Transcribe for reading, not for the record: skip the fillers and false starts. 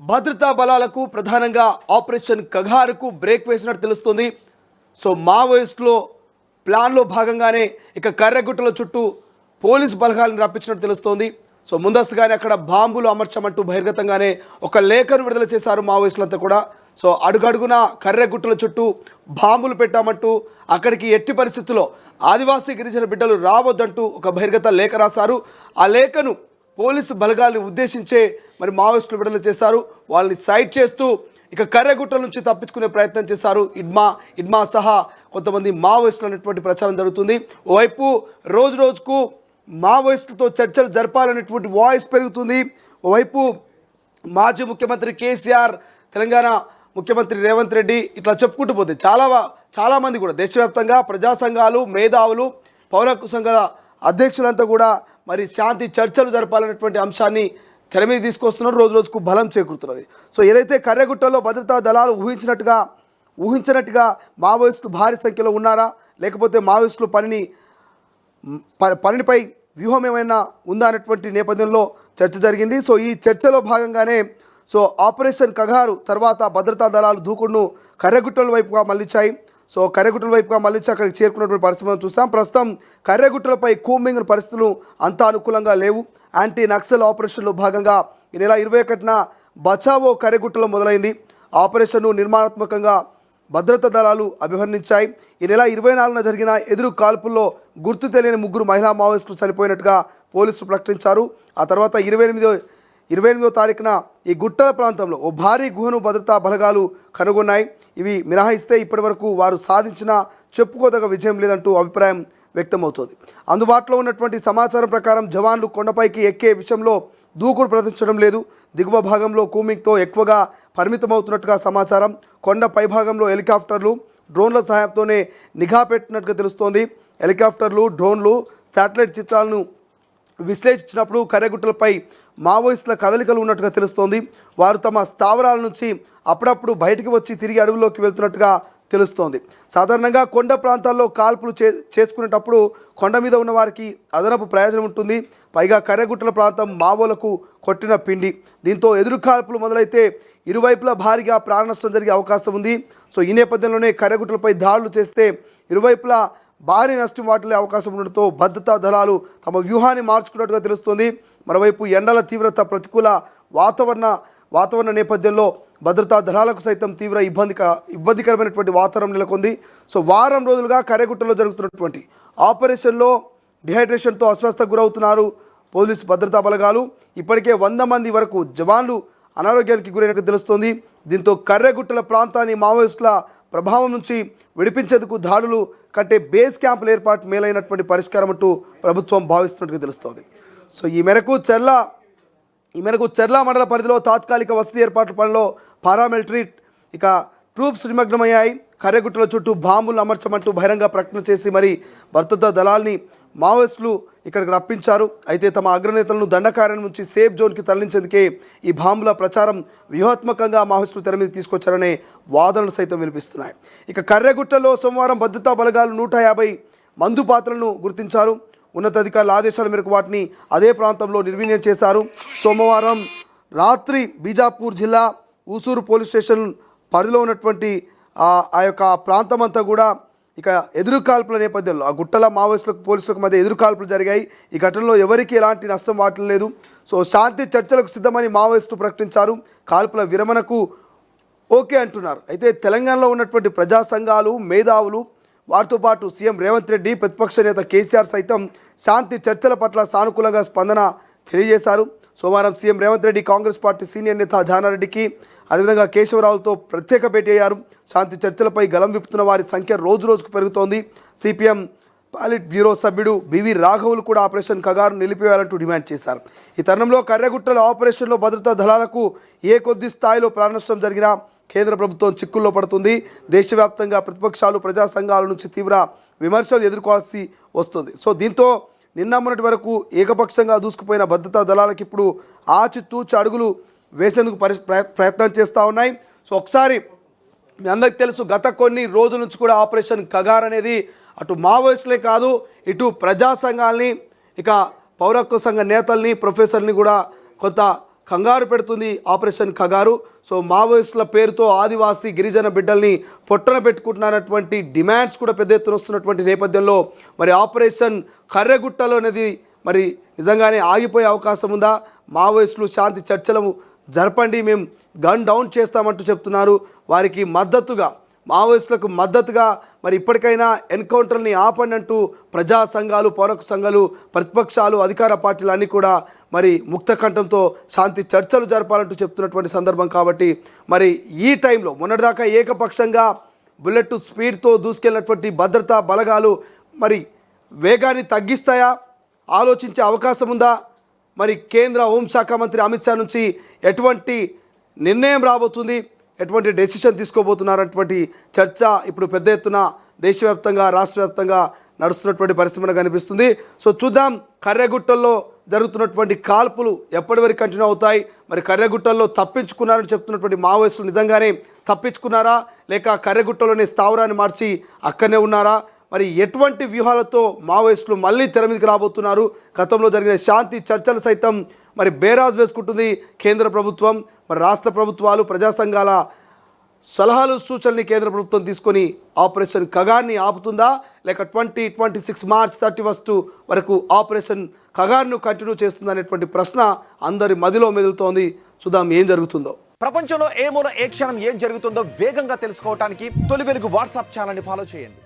భద్రతా బలాలకు ప్రధానంగా operation కగారుకు break వేసినట్టు తెలుస్తుంది. సో మావోయిస్టులో ప్లాన్లో భాగంగానే ఇక కర్రెగుట్టల చుట్టూ పోలీస్ బలగాలను రప్పించినట్టు తెలుస్తోంది. సో ముందస్తుగానే అక్కడ బాంబులు అమర్చమంటూ బహిర్గతంగానే ఒక లేఖను విడుదల చేశారు మావోయిస్టులంతా కూడా. సో అడుగడుగున కర్రెగుట్టల చుట్టూ బాంబులు పెట్టామంటూ అక్కడికి ఎట్టి పరిస్థితుల్లో ఆదివాసీ గిరిజన బిడ్డలు రావద్దంటూ ఒక బహిర్గత లేఖ రాశారు. ఆ లేఖను పోలీసు బలగాల్ని ఉద్దేశించే మరి మావోయిస్టులు విడుదల చేశారు. వాళ్ళని సైట్ చేస్తూ ఇక కర్రెగుట్టల నుంచి తప్పించుకునే ప్రయత్నం చేశారు. ఇడ్మా సహా కొంతమంది మావోయిస్టులు అనేటువంటి ప్రచారం జరుగుతుంది. ఓవైపు రోజు రోజుకు మావోయిస్టులతో చర్చలు జరపాలనేటువంటి వాయిస్ పెరుగుతుంది. ఓవైపు మాజీ ముఖ్యమంత్రి కేసీఆర్, తెలంగాణ ముఖ్యమంత్రి రేవంత్ రెడ్డి ఇట్లా చెప్పుకుంటూ పోతే చాలామంది కూడా దేశవ్యాప్తంగా ప్రజా సంఘాలు, మేధావులు, పౌర హక్కు సంఘాల అధ్యక్షులంతా కూడా మరి శాంతి చర్చలు జరపాలనేటువంటి అంశాన్ని తెర మీద తీసుకొస్తున్నారు. రోజు రోజుకు బలం చేకూరుతున్నది. సో ఏదైతే కర్రెగుట్టలో భద్రతా దళాలు ఊహించినట్టుగా మావోయిస్టులు భారీ సంఖ్యలో ఉన్నారా, లేకపోతే మావోయిస్టులు పనిపై వ్యూహం ఏమైనా ఉందా అనేటువంటి నేపథ్యంలో చర్చ జరిగింది. సో ఈ చర్చలో భాగంగానే ఆపరేషన్ కగారు తర్వాత భద్రతా దళాలు దూకుడును కర్రెగుట్టల వైపుగా మళ్లించాయి. సో కర్రెగుట్టల వైపుగా మళ్లించి అక్కడికి చేరుకున్నటువంటి పరిస్థితులను చూసాం. ప్రస్తుతం కర్రెగుట్టలపై కూంబింగ్ పరిస్థితులు అంత అనుకూలంగా లేవు. యాంటీ నక్సల్ ఆపరేషన్లో భాగంగా ఈ నెల 21న బచావో కర్రెగుట్టలో మొదలైంది. ఆపరేషన్ను నిర్మాణాత్మకంగా భద్రతా దళాలు అభివర్ణించాయి. ఈ నెల 24న జరిగిన ఎదురు కాల్పుల్లో గుర్తు తెలియని 3 మహిళా మావోయిస్టులు చనిపోయినట్టుగా పోలీసులు ప్రకటించారు. ఆ తర్వాత 28వ తారీఖున ఈ గుట్టల ప్రాంతంలో ఓ భారీ గుహను భద్రతా బలగాలు కనుగొన్నాయి. ఇవి మినహాయిస్తే ఇప్పటి వరకు వారు సాధించిన చెప్పుకోదగ్గ విజయం లేదంటూ అభిప్రాయం వ్యక్తమవుతోంది. అందుబాటులో ఉన్నటువంటి సమాచారం ప్రకారం జవాన్లు కొండపైకి ఎక్కే విషయంలో దూకుడు ప్రదర్శించడం లేదు. దిగువ భాగంలో కూమింగ్తో ఎక్కువగా పరిమితమవుతున్నట్టుగా సమాచారం. కొండ పైభాగంలో హెలికాప్టర్లు, డ్రోన్ల సహాయంతోనే నిఘా పెట్టినట్టుగా తెలుస్తోంది. హెలికాప్టర్లు, డ్రోన్లు, శాటిలైట్ చిత్రాలను విశ్లేషించినప్పుడు కర్రెగుట్టలపై మావోయిస్టుల కదలికలు ఉన్నట్టుగా తెలుస్తోంది. వారు తమ స్థావరాల నుంచి అప్పుడప్పుడు బయటికి వచ్చి తిరిగి అడవుల్లోకి వెళ్తున్నట్టుగా తెలుస్తోంది. సాధారణంగా కొండ ప్రాంతాల్లో కాల్పులు చేసుకునేటప్పుడు కొండ మీద ఉన్న వారికి అదనపు ప్రయోజనం ఉంటుంది. పైగా కర్రెగుట్టల ప్రాంతం మావోలకు కొట్టిన పిండి. దీంతో ఎదురు కాల్పులు మొదలైతే ఇరువైపులా భారీగా ప్రాణ నష్టం జరిగే అవకాశం ఉంది. సో ఈ నేపథ్యంలోనే కర్రెగుట్టలపై దాడులు చేస్తే ఇరువైపులా భారీ నష్టం వాటిల్లే అవకాశం ఉండడంతో భద్రతా దళాలు తమ వ్యూహాన్ని మార్చుకున్నట్టుగా తెలుస్తోంది. మరోవైపు ఎండల తీవ్రత, ప్రతికూల వాతావరణ నేపథ్యంలో భద్రతా దళాలకు సైతం తీవ్ర ఇబ్బందికరమైనటువంటి వాతావరణం నెలకొంది. సో వారం రోజులుగా కర్రెగుట్టలో జరుగుతున్నటువంటి ఆపరేషన్లో డిహైడ్రేషన్తో అస్వస్థకు గురవుతున్నారు పోలీసు భద్రతా బలగాలు. ఇప్పటికే 100 మంది వరకు జవాన్లు అనారోగ్యానికి గురైనట్టు తెలుస్తోంది. దీంతో కర్రెగుట్టల ప్రాంతాన్ని మావోయిస్టుల ప్రభావం నుంచి విడిపించేందుకు దాడులు కంటే బేస్ క్యాంపుల ఏర్పాటు మేలైనటువంటి పరిష్కారం అంటూ ప్రభుత్వం భావిస్తున్నట్టుగా తెలుస్తోంది. సో ఈ మేరకు చెర్ల మండల పరిధిలో తాత్కాలిక వసతి ఏర్పాట్ల పనిలో పారామిలిటరీ ట్రూప్స్ నిమగ్నమయ్యాయి. కర్రెగుట్టల చుట్టూ బాంబులు అమర్చమంటూ బహిరంగ ప్రకటన చేసి మరి భద్రతా దళాల్ని మావోయిస్టులు ఇక్కడికి రప్పించారు. అయితే తమ అగ్రనేతలను దండకారణ్యం నుంచి సేఫ్ జోన్కి తరలించేందుకే ఈ బాంబుల ప్రచారం వ్యూహాత్మకంగా మావోయిస్టులు తెర మీద తీసుకొచ్చారనే వాదనలు సైతం వినిపిస్తున్నాయి. ఇక కర్రెగుట్టలో సోమవారం భద్రతా బలగాలు 150 మందు పాత్రలను గుర్తించారు. ఉన్నతాధికారుల ఆదేశాల మేరకు వాటిని అదే ప్రాంతంలో నిర్వీర్యం చేశారు. సోమవారం రాత్రి బీజాపూర్ జిల్లా ఊసూరు పోలీస్ స్టేషన్ పరిధిలో ఉన్నటువంటి ఆ యొక్క ప్రాంతం అంతా కూడా ఇక ఎదురు కాల్పుల నేపథ్యంలో ఆ గుట్టల మావోయిస్టులకు పోలీసులకు మధ్య ఎదురు కాల్పులు జరిగాయి. ఈ ఘటనలో ఎవరికీ ఎలాంటి నష్టం వాటిల్లలేదు. సో శాంతి చర్చలకు సిద్ధమని మావోయిస్టులు ప్రకటించారు. కాల్పుల విరమణకు ఓకే అంటున్నారు. అయితే తెలంగాణలో ఉన్నటువంటి ప్రజా సంఘాలు, మేధావులు, వారితో పాటు సీఎం రేవంత్ రెడ్డి, ప్రతిపక్ష నేత కేసీఆర్ సైతం శాంతి చర్చల పట్ల సానుకూలంగా స్పందన తెలియజేశారు. సోమవారం CM Revanth Reddy Congress party senior నేత జానారెడ్డికి, అదేవిధంగా కేశవరావులతో ప్రత్యేక భేటీ అయ్యారు. శాంతి చర్చలపై గలం విప్పుతున్న వారి సంఖ్య రోజు రోజుకు పెరుగుతోంది. సిపిఎం పాలిట్ బ్యూరో సభ్యుడు బివి రాఘవులు కూడా ఆపరేషన్ కగారును నిలిపివేయాలంటూ డిమాండ్ చేశారు. ఈ తరుణంలో కర్రెగుట్టల ఆపరేషన్లో భద్రతా దళాలకు ఏ కొద్ది స్థాయిలో ప్రాణ నష్టం జరిగినా కేంద్ర ప్రభుత్వం చిక్కుల్లో పడుతుంది. దేశవ్యాప్తంగా ప్రతిపక్షాలు, ప్రజా సంఘాల నుంచి తీవ్ర విమర్శలు ఎదుర్కోవాల్సి వస్తుంది. సో దీంతో నిన్న మొన్నటి వరకు ఏకపక్షంగా దూసుకుపోయిన భద్రతా దళాలకు ఇప్పుడు ఆచితూచి అడుగులు వేసేందుకు ప్రయత్నం చేస్తూ ఉన్నాయి. సో ఒకసారి మీ అందరికి తెలుసు, గత కొన్ని రోజుల నుంచి కూడా ఆపరేషన్ కగార్ అనేది అటు మావోయిస్టులే కాదు, ఇటు ప్రజా సంఘాలని, ఇక పౌర హక్కు సంఘ నేతల్ని, ప్రొఫెసర్ని కూడా కొంత కంగారు పెడుతుంది ఆపరేషన్ కగారు. సో మావోయిస్టుల పేరుతో ఆదివాసీ గిరిజన బిడ్డల్ని పొట్టన పెట్టుకుంటున్నటువంటి డిమాండ్స్ కూడా పెద్ద ఎత్తున వస్తున్నటువంటి నేపథ్యంలో మరి ఆపరేషన్ కర్రెగుట్టలో అనేది మరి నిజంగానే ఆగిపోయే అవకాశం ఉందా? మావోయిస్టులు శాంతి చర్చలు జరపండి, మేము గన్ డౌన్ చేస్తామంటూ చెప్తున్నారు. వారికి మద్దతుగా, మావోయిస్టులకు మద్దతుగా మరి ఇప్పటికైనా ఎన్కౌంటర్ని ఆపండి అంటూ ప్రజా సంఘాలు, పౌర సంఘాలు, ప్రతిపక్షాలు, అధికార పార్టీలు అన్నీ కూడా మరి ముక్త కంఠంతో శాంతి చర్చలు జరపాలంటూ చెప్తున్నటువంటి సందర్భం. కాబట్టి మరి ఈ టైంలో మొన్నటిదాకా ఏకపక్షంగా బుల్లెట్ స్పీడ్తో దూసుకెళ్ళినటువంటి భద్రతా బలగాలు మరి వేగాన్ని తగ్గిస్తాయా? ఆలోచించే అవకాశం ఉందా? మరి కేంద్ర హోంశాఖ మంత్రి అమిత్ షా నుంచి ఎటువంటి నిర్ణయం రాబోతుంది, ఎటువంటి డెసిషన్ తీసుకోబోతున్నారన్నటువంటి చర్చ ఇప్పుడు పెద్ద ఎత్తున దేశవ్యాప్తంగా, రాష్ట్ర వ్యాప్తంగా నడుస్తున్నటువంటి పరిస్థితి కనిపిస్తుంది. సో చూద్దాం కర్రెగుట్టల్లో జరుగుతున్నటువంటి కాల్పులు ఎప్పటి వరకు కంటిన్యూ అవుతాయి. మరి కర్రెగుట్టల్లో తప్పించుకున్నారని చెప్తున్నటువంటి మావోయిస్టులు నిజంగానే తప్పించుకున్నారా, లేక కర్రెగుట్టలోనే స్థావరాన్ని మార్చి అక్కడనే ఉన్నారా? మరి ఎటువంటి వ్యూహాలతో మావోయిస్టులు మళ్ళీ తెర మీదకి రాబోతున్నారు? గతంలో జరిగిన శాంతి చర్చలు సైతం మరి బేరాజ్ వేసుకుంటుంది కేంద్ర ప్రభుత్వం. మరి రాష్ట్ర ప్రభుత్వాలు, ప్రజా సంఘాల సలహాలు, సూచనల్ని కేంద్ర ప్రభుత్వం తీసుకొని ఆపరేషన్ కగార్ని ఆపుతుందా, లేక 2026 మార్చ్ 31 వరకు ఆపరేషన్ కగార్ను కంటిన్యూ చేస్తుందా అనేటువంటి ప్రశ్న అందరి మదిలో మెదులుతోంది. చూద్దాం ఏం జరుగుతుందో. ప్రపంచంలో ఏ మూల ఏ క్షణం ఏం జరుగుతుందో వేగంగా తెలుసుకోవడానికి తొలి వెలుగు వాట్సాప్ ఛానల్ని ఫాలో చేయండి.